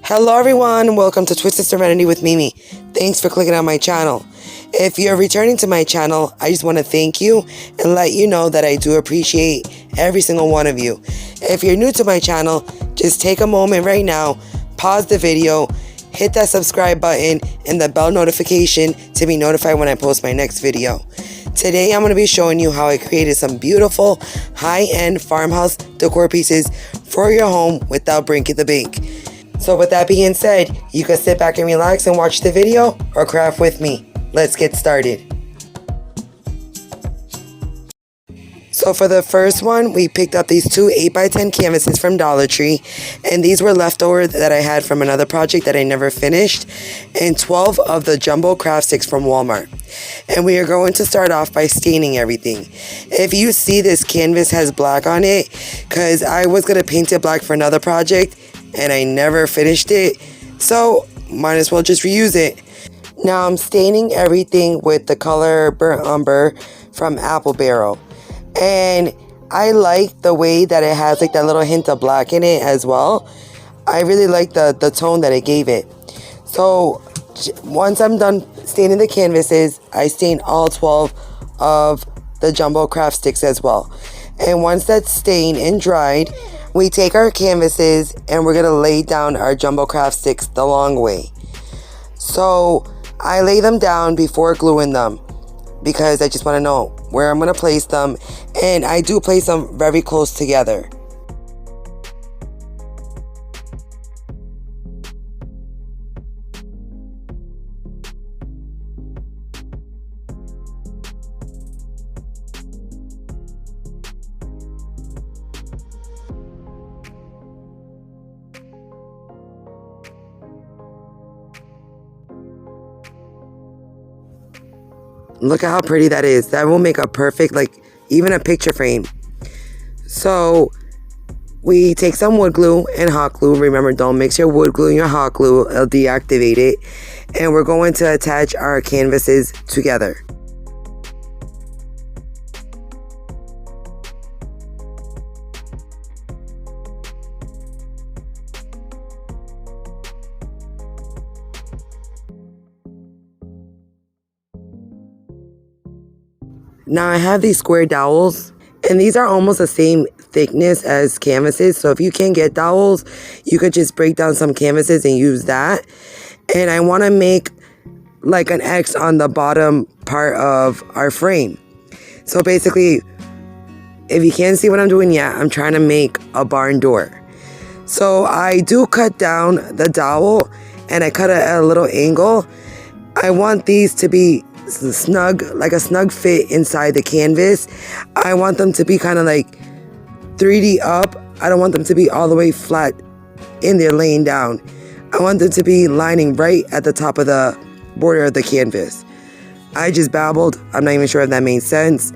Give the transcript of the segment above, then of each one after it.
Hello everyone, welcome to Twisted Serenity with Mimi. Thanks for clicking on my channel. If you're returning to my channel, I just want to thank you and let you know that I do appreciate every single one of you. If you're new to my channel, just take a moment right now, pause the video, hit that subscribe button and the bell notification to be notified when I post my next video. Today I'm going to be showing you how I created some beautiful high-end farmhouse decor pieces for your home without breaking the bank. So with that being said, you can sit back and relax and watch the video or craft with me. Let's get started. So for the first one, we picked up these two 8x10 canvases from Dollar Tree, and these were leftover that I had from another project that I never finished, and 12 of the jumbo craft sticks from Walmart. And we are going to start off by staining everything. If you see, this canvas has black on it because I was going to paint it black for another project and I never finished it, so might as well just reuse it. Now I'm staining everything with the color Burnt Umber from Apple Barrel, and I like the way that it has like that little hint of black in it as well. I really like the tone that it gave it. So once I'm done staining the canvases, I stain all 12 of the jumbo craft sticks as well. And once that's stained and dried, we take our canvases and we're going to lay down our jumbo craft sticks the long way. So I lay them down before gluing them because I just want to know where I'm going to place them, and I do place them very close together. Look at how pretty that is. That will make a perfect, like, even a picture frame. So we take some wood glue and hot glue. Remember, don't mix your wood glue and your hot glue. It'll deactivate it. And we're going to attach our canvases together. Now I have these square dowels, and these are almost the same thickness as canvases. So if you can't get dowels, you could just break down some canvases and use that. And I want to make like an X on the bottom part of our frame. So basically, if you can't see what I'm doing yet, I'm trying to make a barn door. So I do cut down the dowel and I cut it at a little angle. I want these to be snug, like a snug fit inside the canvas. I want them to be kind of like 3D up. I don't want them to be all the way flat in there laying down. I want them to be lining right at the top of the border of the canvas. I just babbled. I'm not even sure if that made sense,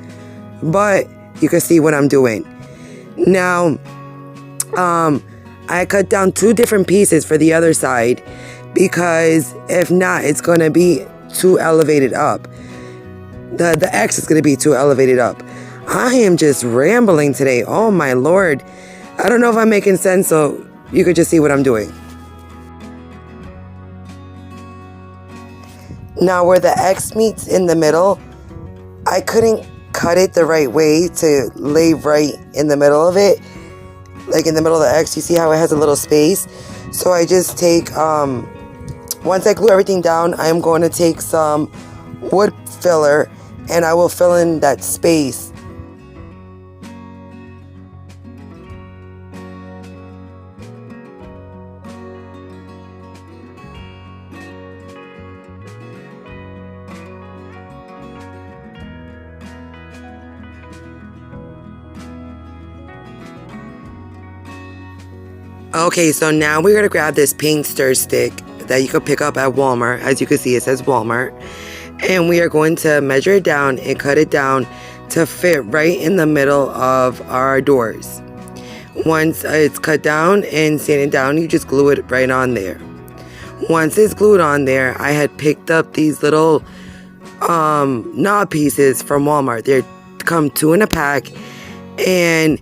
but you can see what I'm doing. Now, I cut down 2 different pieces for the other side because if not, it's going to be too elevated up. The X is going to be too elevated up. I am just rambling today. Oh my lord. I don't know if I'm making sense, so you could just see what I'm doing. Now where the X meets in the middle, I couldn't cut it the right way to lay right in the middle of it. Like in the middle of the X, you see how it has a little space? So I just take, once I glue everything down, I'm going to take some wood filler and I will fill in that space. Okay, so now we're going to grab this paint stir stick that you could pick up at Walmart. As you can see, it says Walmart. And we are going to measure it down and cut it down to fit right in the middle of our doors. Once it's cut down and sanded down, you just glue it right on there. Once it's glued on there, I had picked up these little knob pieces from Walmart. They come 2 in a pack, and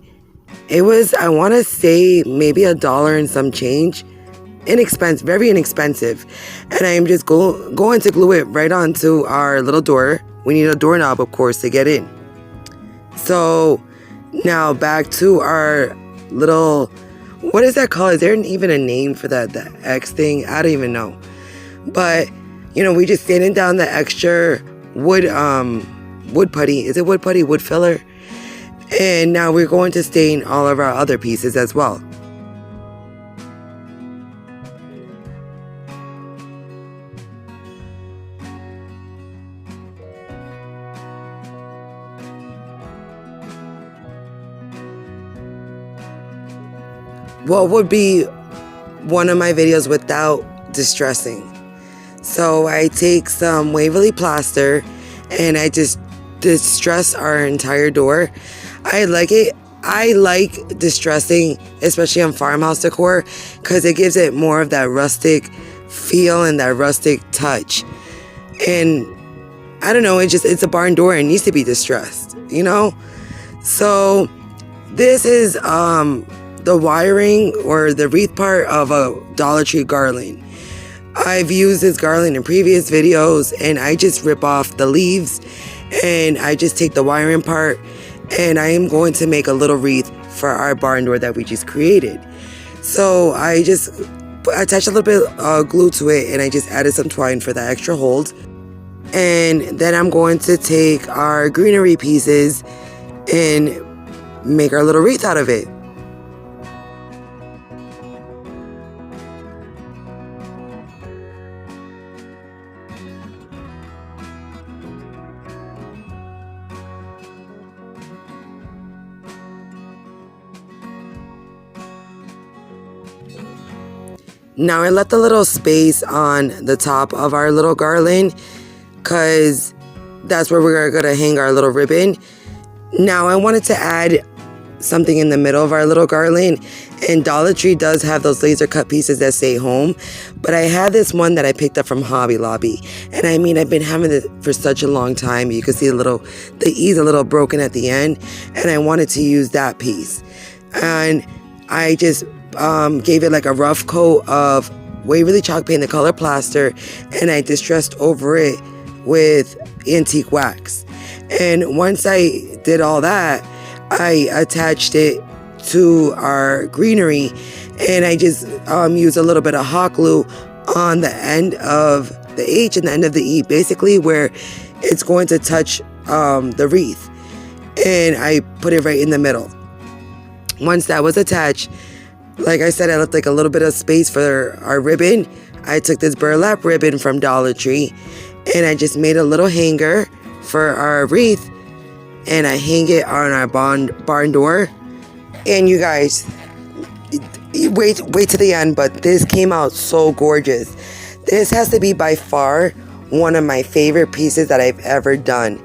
it was, I want to say, maybe $1 and some change. inexpensive, very inexpensive. And I am just going to glue it right onto our little door. We need a doorknob, of course, to get in. So now back to our little, what is that called? Is there even a name for that, the X thing? I don't even know. But, you know, we just sanding down the extra wood putty. Is it wood putty? Wood filler? And now we're going to stain all of our other pieces as well. What would be one of my videos without distressing? So I take some Waverly plaster and I just distress our entire door. I like it. I like distressing, especially on Farmhouse decor, because it gives it more of that rustic feel and that rustic touch. And I don't know, it's a barn door. It needs to be distressed, you know? So this is the wiring or the wreath part of a Dollar Tree garland. I've used this garland in previous videos, and I just rip off the leaves and I just take the wiring part, and I am going to make a little wreath for our barn door that we just created. So I just attached a little bit of glue to it, and I just added some twine for that extra hold. And then I'm going to take our greenery pieces and make our little wreath out of it. Now I left a little space on the top of our little garland because that's where we're going to hang our little ribbon. Now I wanted to add something in the middle of our little garland, and Dollar Tree does have those laser cut pieces that say home, but I had this one that I picked up from Hobby Lobby, and I mean, I've been having it for such a long time. You can see the E's a little broken at the end, and I wanted to use that piece, and I just gave it like a rough coat of Waverly chalk paint, the color plaster, and I distressed over it with antique wax. And once I did all that, I attached it to our greenery, and I just used a little bit of hot glue on the end of the H and the end of the E, basically where it's going to touch the wreath, and I put it right in the middle. Once that was attached, like I said, I left like a little bit of space for our ribbon. I took this burlap ribbon from Dollar Tree, and I just made a little hanger for our wreath, and I hang it on our barn door. And you guys, wait to the end, but this came out so gorgeous. This has to be by far one of my favorite pieces that I've ever done.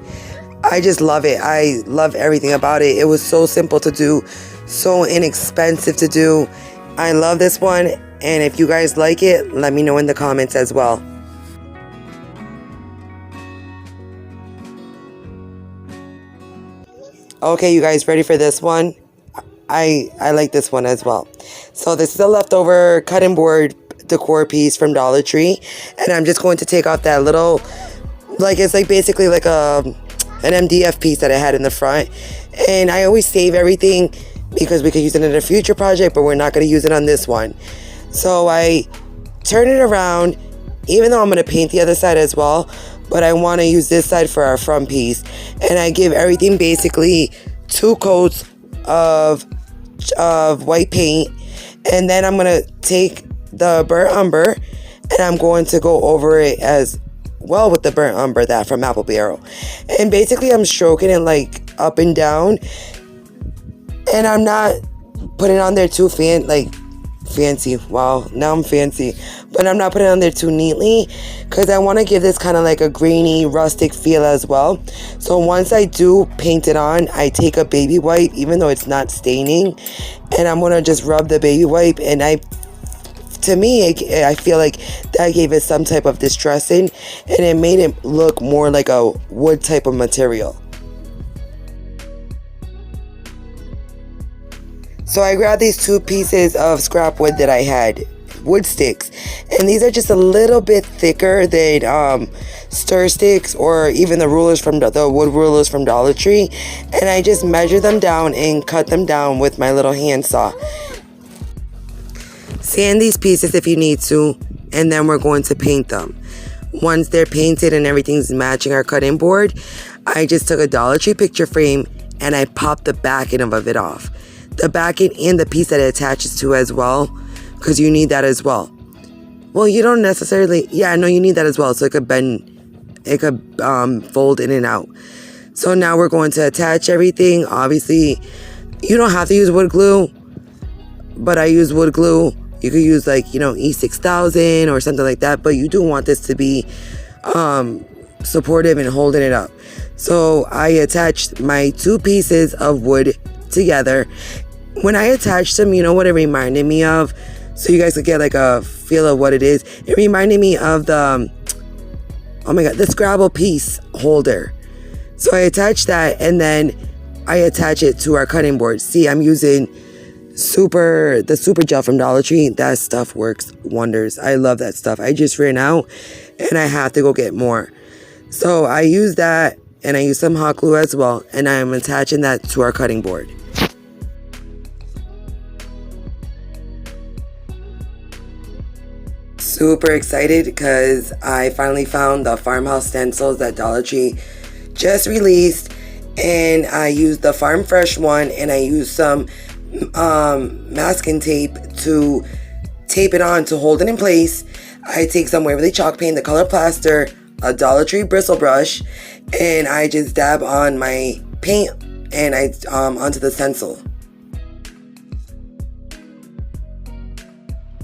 I just love it. I love everything about it. It was so simple to do, so inexpensive to do. I love this one, and if you guys like it, let me know in the comments as well. Okay, you guys ready for this one? I like this one as well. So this is a leftover cutting board decor piece from Dollar Tree, and I'm just going to take off that little, like it's like basically like an MDF piece that I had in the front. And I always save everything because we could use it in a future project, but we're not going to use it on this one. So I turn it around, even though I'm going to paint the other side as well, but I want to use this side for our front piece. And I give everything basically 2 coats of white paint, and then I'm going to take the burnt umber and I'm going to go over it as well with the burnt umber that from Apple Barrel. And basically I'm stroking it like up and down, and I'm not putting it on there too fancy. Wow, now I'm fancy. But I'm not putting it on there too neatly because I want to give this kind of like a grainy, rustic feel as well. So once I do paint it on, I take a baby wipe, even though it's not staining, and I'm going to just rub the baby wipe, and I feel like that gave it some type of distressing, and it made it look more like a wood type of material. So I grabbed these 2 pieces of scrap wood that I had wood sticks, and these are just a little bit thicker than stir sticks or even the rulers from the wood rulers from Dollar Tree. And I just measure them down and cut them down with my little hand saw. Sand these pieces if you need to, and then we're going to paint them. Once they're painted and everything's matching our cutting board, I just took a Dollar Tree picture frame and I popped the backing of it off. The backing and the piece that it attaches to as well, because you need that as well. Well, you don't necessarily, yeah, no, you need that as well, so it could bend, it could fold in and out. So now we're going to attach everything. Obviously, you don't have to use wood glue, but I use wood glue. You could use like, E6000 or something like that, but you do want this to be supportive and holding it up. So I attached my two pieces of wood together. When I attached them, you know what it reminded me of? So you guys could get like a feel of what it is. It reminded me of the, oh my God, the Scrabble piece holder. So I attached that and then I attach it to our cutting board. See, I'm using the super gel from Dollar Tree. That stuff works wonders. I love that stuff. I just ran out and I have to go get more. So I use that and I use some hot glue as well, and I'm attaching that to our cutting board. Super excited because I finally found the Farmhouse stencils that Dollar Tree just released, and I used the Farm Fresh one and I used some masking tape to tape it on to hold it in place. I take some Waverly chalk paint, the color plaster, a Dollar Tree bristle brush, and I just dab on my paint and I onto the stencil.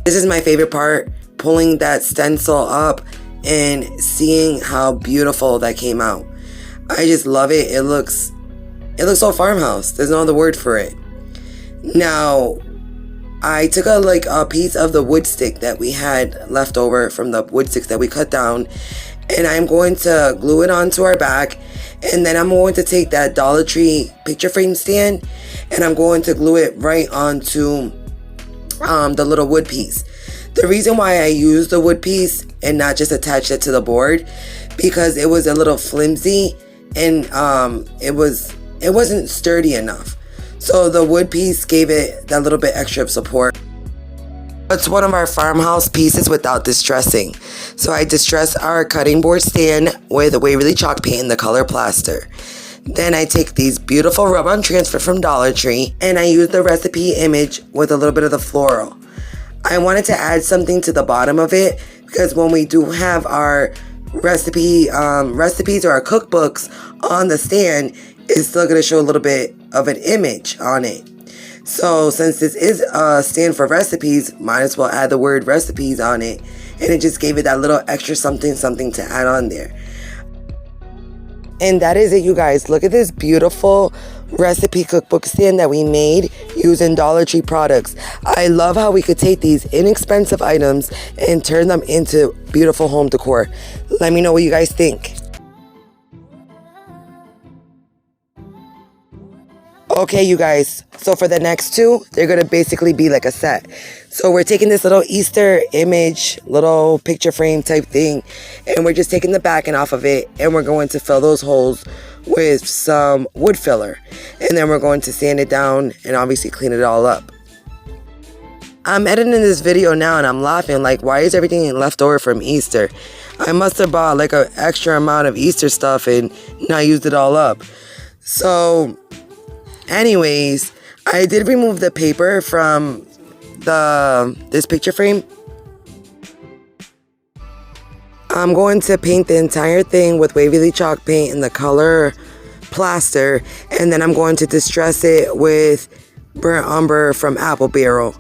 This is my favorite part, pulling that stencil up and seeing how beautiful that came out. I just love it. It looks so Farmhouse. There's no other word for it. Now, I took a piece of the wood stick that we had left over from the wood sticks that we cut down, and I'm going to glue it onto our back, and then I'm going to take that Dollar Tree picture frame stand and I'm going to glue it right onto the little wood piece. The reason why I used the wood piece and not just attach it to the board, because it was a little flimsy and it wasn't sturdy enough. So the wood piece gave it that little bit extra of support. It's one of our Farmhouse pieces without distressing. So I distress our cutting board stand with a Waverly chalk paint and the color plaster. Then I take these beautiful rub-on transfer from Dollar Tree and I use the recipe image with a little bit of the floral. I wanted to add something to the bottom of it because when we do have our recipes or our cookbooks on the stand, it's still going to show a little bit of an image on it. So since this is a stand for recipes, might as well add the word recipes on it. And it just gave it that little extra something to add on there. And that is it, you guys. Look at this beautiful recipe cookbook stand that we made using Dollar Tree products. I love how we could take these inexpensive items and turn them into beautiful home decor. Let me know what you guys think. Okay, you guys, so for the next two, they're going to basically be like a set. So we're taking this little Easter image, little picture frame type thing, and we're just taking the backing off of it, and we're going to fill those holes with some wood filler. And then we're going to sand it down and obviously clean it all up. I'm editing this video now and I'm laughing like, why is everything left over from Easter? I must have bought like an extra amount of Easter stuff and not used it all up. So anyways, I did remove the paper from this picture frame. I'm going to paint the entire thing with Waverly chalk paint and the color plaster, and then I'm going to distress it with burnt umber from Apple Barrel.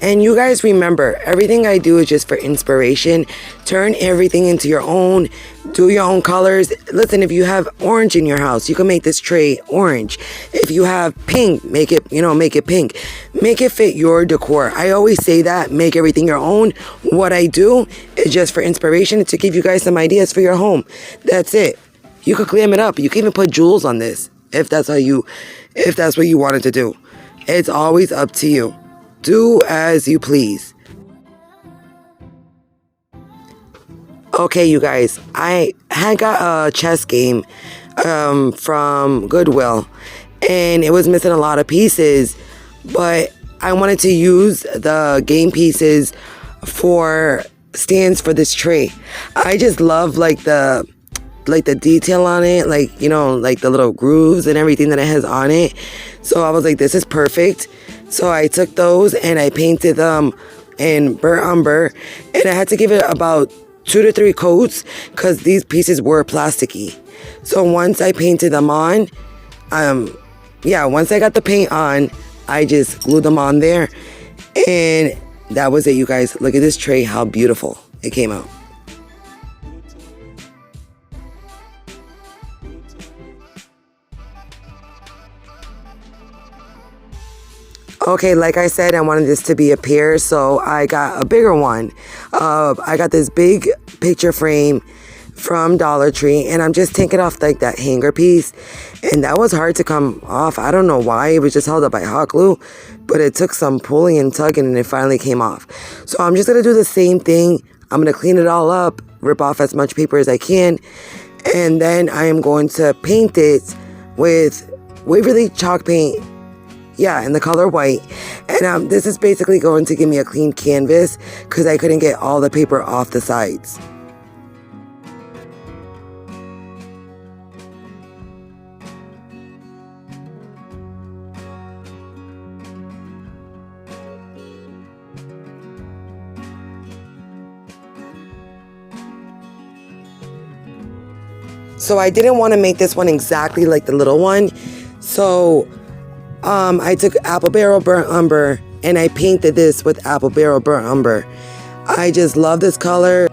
And you guys remember, everything I do is just for inspiration. Turn everything into your own. Do your own colors. Listen, if you have orange in your house, you can make this tray orange. If you have pink, make it pink. Make it fit your decor. I always say that, make everything your own. What I do is just for inspiration to give you guys some ideas for your home. That's it. You could glam it up. You can even put jewels on this if that's what you wanted to do. It's always up to you. do as you please. Okay, you guys, I had got a chess game from Goodwill, and it was missing a lot of pieces, but I wanted to use the game pieces for stands for this tray. I just love like the detail on it, like, you know, like the little grooves and everything that it has on it. So I was like, this is perfect. So I took those and I painted them in burnt umber, and I had to give it about 2 to 3 coats because these pieces were plasticky. So once I painted them on, once I got the paint on, I just glued them on there, and that was it, you guys. Look at this tray, how beautiful it came out. Okay, like I said, I wanted this to be a pair, so I got a bigger one. I got this big picture frame from Dollar Tree, and I'm just taking off like that hanger piece, and that was hard to come off. I don't know why. It was just held up by hot glue, but it took some pulling and tugging, and it finally came off. So I'm just gonna do the same thing. I'm gonna clean it all up, rip off as much paper as I can, and then I am going to paint it with Waverly chalk paint. Yeah, in the color white. And this is basically going to give me a clean canvas because I couldn't get all the paper off the sides. So I didn't want to make this one exactly like the little one. So I took apple barrel burnt umber and I painted this with apple barrel burnt umber. I just love this color,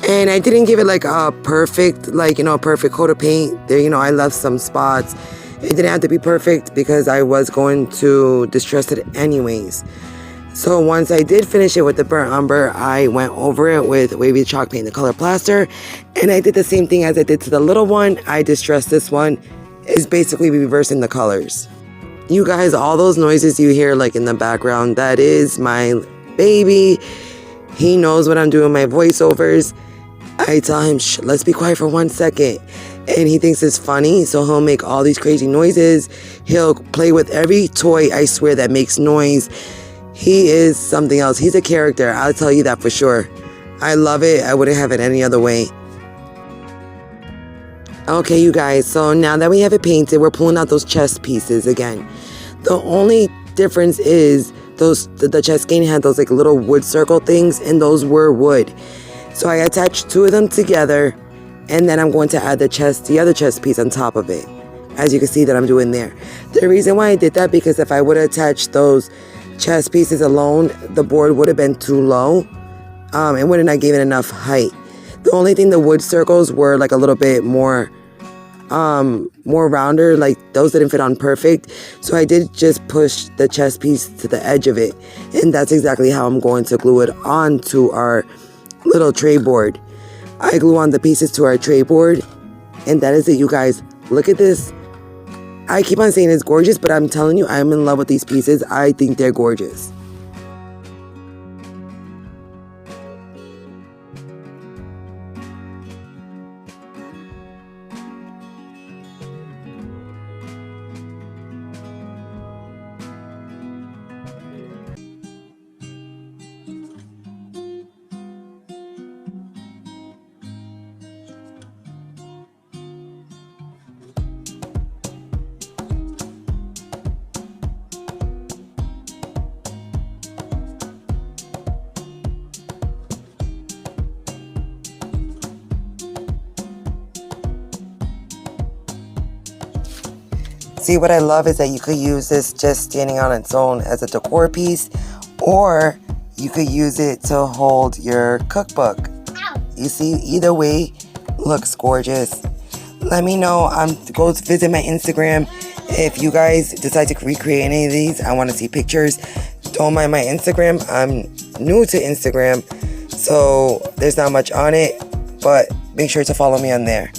and I didn't give it like a perfect, perfect coat of paint. There, I left some spots. It didn't have to be perfect because I was going to distress it anyways. So once I did finish it with the burnt umber, I went over it with wavy chalk paint, the color plaster, and I did the same thing as I did to the little one. I distressed this one. It's basically reversing the colors. You guys, all those noises you hear like in the background, that is my baby. He knows when I'm doing my voiceovers. I tell him, shh, let's be quiet for 1 second. And he thinks it's funny, so he'll make all these crazy noises. He'll play with every toy, I swear, that makes noise. He is something else. He's a character, I'll tell you that for sure. I love it. I wouldn't have it any other way. Okay, you guys, so now that we have it painted, we're pulling out those chest pieces again. The only difference is the chest game had those like little wood circle things, and those were wood. So I attached 2 of them together, and then I'm going to add the other chest piece on top of it, as you can see that I'm doing there. The reason why I did that, because if I would have attached those chest pieces alone, the board would have been too low. It wouldn't have given enough height. The only thing, the wood circles were like a little bit more rounder, like those didn't fit on perfect. So I did just push the chest piece to the edge of it, and that's exactly how I'm going to glue it onto our little tray board. I glue on the pieces to our tray board, and that is it, you guys. Look at this. I keep on saying it's gorgeous, but I'm telling you, I'm in love with these pieces. I think they're gorgeous. See, what I love is that you could use this just standing on its own as a decor piece, or you could use it to hold your cookbook. You see, either way looks gorgeous. Let me know. Go visit my Instagram if you guys decide to recreate any of these. I want to see pictures. Don't mind my Instagram. I'm new to Instagram, so there's not much on it, but make sure to follow me on there.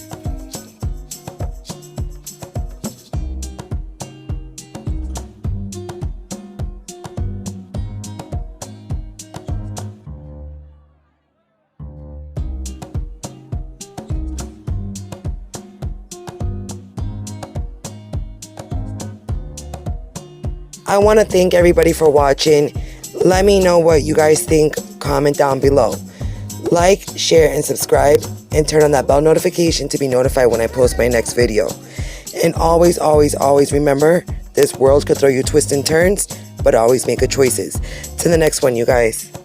I want to thank everybody for watching. Let me know what you guys think. Comment down below. Like, share, and subscribe, and turn on that bell notification to be notified when I post my next video. And always, always, always remember, this world could throw you twists and turns, but always make good choices. To the next one, you guys.